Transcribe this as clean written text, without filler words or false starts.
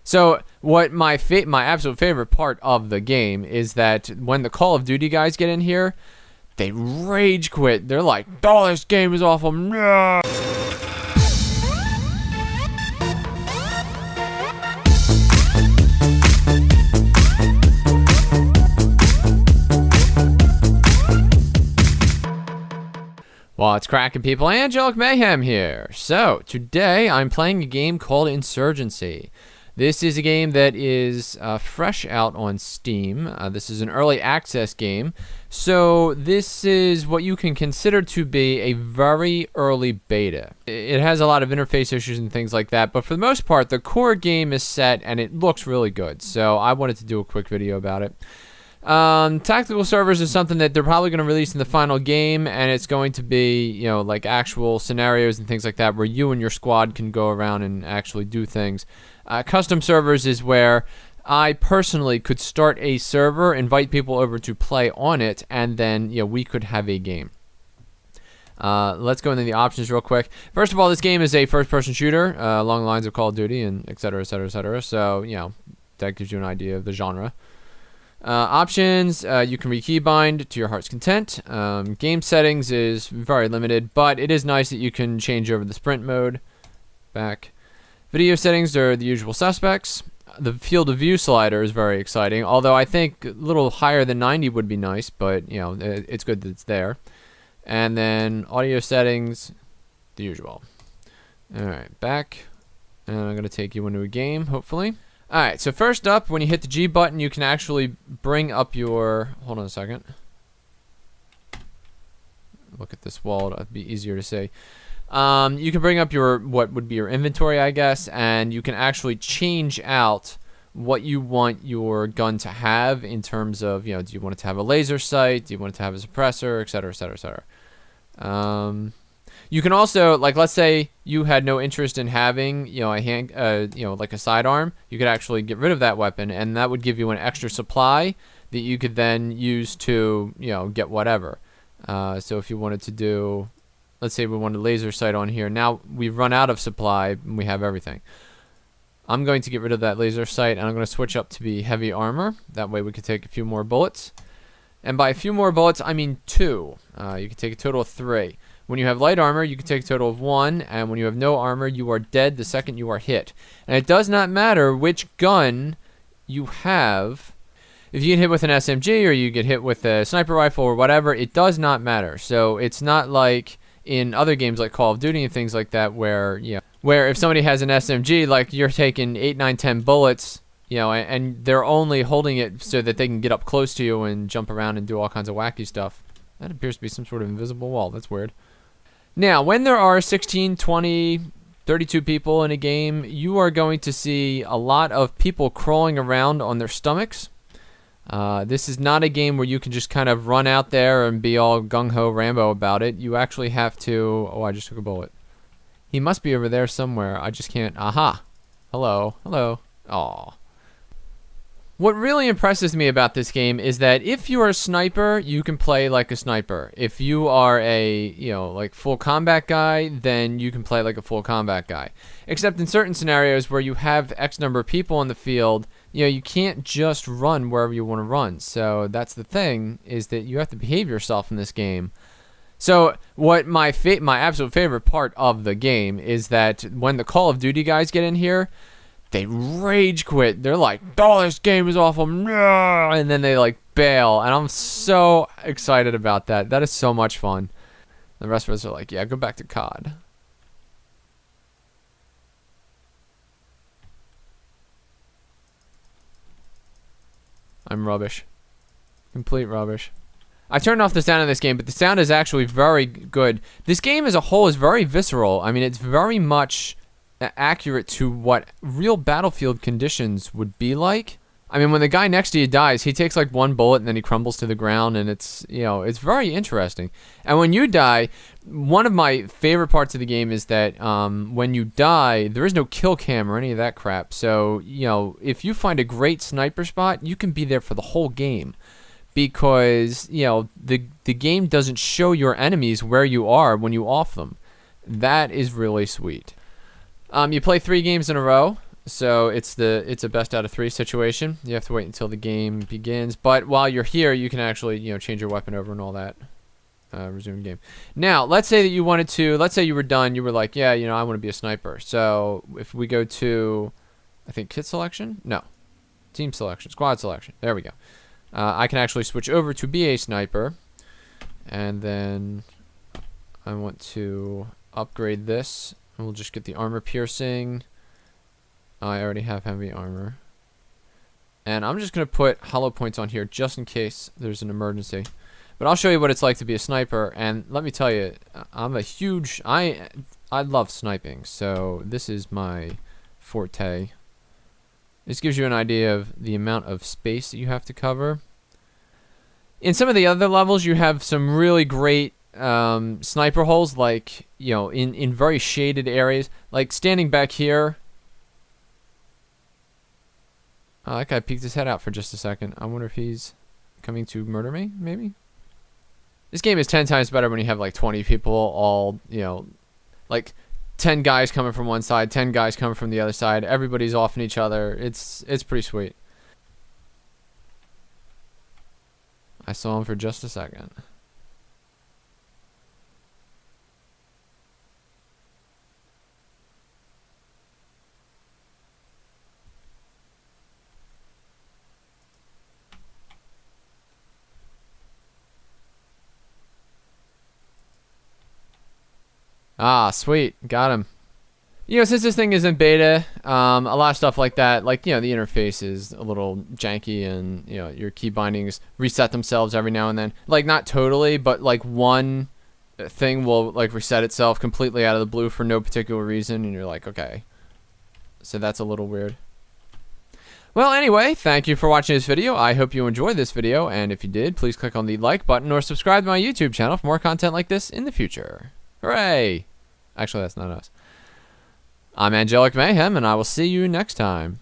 So what my absolute favorite part of the game is that when the Call of Duty guys get in here, they rage quit. They're like, "Oh, this game is awful." No. Well, it's cracking people. Angelic Mayhem here. So, today I'm playing a game called Insurgency. This is a game that is fresh out on Steam. This is an early access game. So, this is what you can consider to be a very early beta. It has a lot of interface issues and things like that, but for the most part, the core game is set and it looks really good. So, I wanted to do a quick video about it. Tactical servers is something that they're probably going to release in the final game, and it's going to be, you know, like actual scenarios and things like that where you and your squad can go around and actually do things. Custom servers is where I personally could start a server, invite people over to play on it, and then, you know, we could have a game. Let's go into the options real quick. First of all, this game is a first-person shooter along the lines of Call of Duty and et cetera, et cetera, et cetera. So, you know, that gives you an idea of the genre. Options, you can re-keybind to your heart's content. Game settings is very limited, but it is nice that you can change over the sprint mode. Back. Video settings are the usual suspects. The field of view slider is very exciting, although I think a little higher than 90 would be nice, but you know, it's good that it's there. And then audio settings, the usual. Alright, back. And I'm going to take you into a game, hopefully. Alright, so first up, when you hit the G button, you can actually bring up your... Hold on a second. Look at this wall, it'll be easier to see. You can bring up your, what would be your inventory, I guess, and you can actually change out what you want your gun to have in terms of, you know, do you want it to have a laser sight, do you want it to have a suppressor, etc., etc., etc. You can also, like, let's say you had no interest in having, you know, a hand, you know, like a sidearm. You could actually get rid of that weapon, and that would give you an extra supply that you could then use to, you know, get whatever. So if you wanted to do, let's say we wanted a laser sight on here. Now we've run out of supply, and we have everything. I'm going to get rid of that laser sight, and I'm going to switch up to be heavy armor. That way we could take a few more bullets. And by a few more bullets, I mean 2. You can take a total of 3. When you have light armor, you can take a total of 1, and when you have no armor, you are dead the second you are hit. And it does not matter which gun you have. If you get hit with an SMG or you get hit with a sniper rifle or whatever, it does not matter. So it's not like in other games like Call of Duty and things like that where, you know, where if somebody has an SMG, like you're taking 8, 9, 10 bullets, you know, and they're only holding it so that they can get up close to you and jump around and do all kinds of wacky stuff. That appears to be some sort of invisible wall. That's weird. Now, when there are 16, 20, 32 people in a game, you are going to see a lot of people crawling around on their stomachs. This is not a game where you can just kind of run out there and be all gung-ho Rambo about it. You actually have to... Oh, I just took a bullet. He must be over there somewhere. I just can't... Aha! Hello. Hello. Aw. What really impresses me about this game is that if you are a sniper, you can play like a sniper. If you are a, you know, like full combat guy, then you can play like a full combat guy. Except in certain scenarios where you have X number of people in the field, you know, you can't just run wherever you want to run. So that's the thing, is that you have to behave yourself in this game. So what my absolute favorite part of the game is that when the Call of Duty guys get in here, they rage quit. They're like, "Oh, this game is awful," and then they like bail, and I'm so excited about that. That is so much fun. The rest of us are like, "Yeah, go back to COD." I'm rubbish. Complete rubbish. I turned off the sound of this game, but the sound is actually very good. This game as a whole is very visceral. I mean, it's very much accurate to what real battlefield conditions would be like. I mean, when the guy next to you dies, he takes like 1 bullet and then he crumbles to the ground, and it's, you know, it's very interesting. And when you die, one of my favorite parts of the game is that when you die, there is no kill cam or any of that crap. So, you know, if you find a great sniper spot, you can be there for the whole game. Because, you know, the game doesn't show your enemies where you are when you off them. That is really sweet. You play 3 games in a row. So it's a best out of 3 situation. You have to wait until the game begins. But while you're here, you can actually, you know, change your weapon over and all that. Resume game. Now, let's say that you wanted to, let's say you were done. You were like, yeah, you know, I want to be a sniper. So if we go to, I think, kit selection? No. Team selection. Squad selection. There we go. I can actually switch over to be a sniper. And then I want to upgrade this. And we'll just get the armor piercing. I already have heavy armor. And I'm just going to put hollow points on here just in case there's an emergency. But I'll show you what it's like to be a sniper. And let me tell you, I'm a huge... I love sniping. So this is my forte. This gives you an idea of the amount of space that you have to cover. In some of the other levels, you have some really great sniper holes, like, you know, in very shaded areas. Like standing back here... that guy peeked his head out for just a second. I wonder if he's coming to murder me, maybe? This game is 10 times better when you have like 20 people all, you know, like 10 guys coming from one side, 10 guys coming from the other side. Everybody's offing each other. It's pretty sweet. I saw him for just a second. Ah, sweet. Got him. You know, since this thing is in beta, a lot of stuff like that, like, you know, the interface is a little janky and, you know, your key bindings reset themselves every now and then. Like, not totally, but, like, one thing will, like, reset itself completely out of the blue for no particular reason, and you're like, okay. So that's a little weird. Well, anyway, thank you for watching this video. I hope you enjoyed this video, and if you did, please click on the like button or subscribe to my YouTube channel for more content like this in the future. Hooray! Actually, that's not us. I'm Angelic Mayhem, and I will see you next time.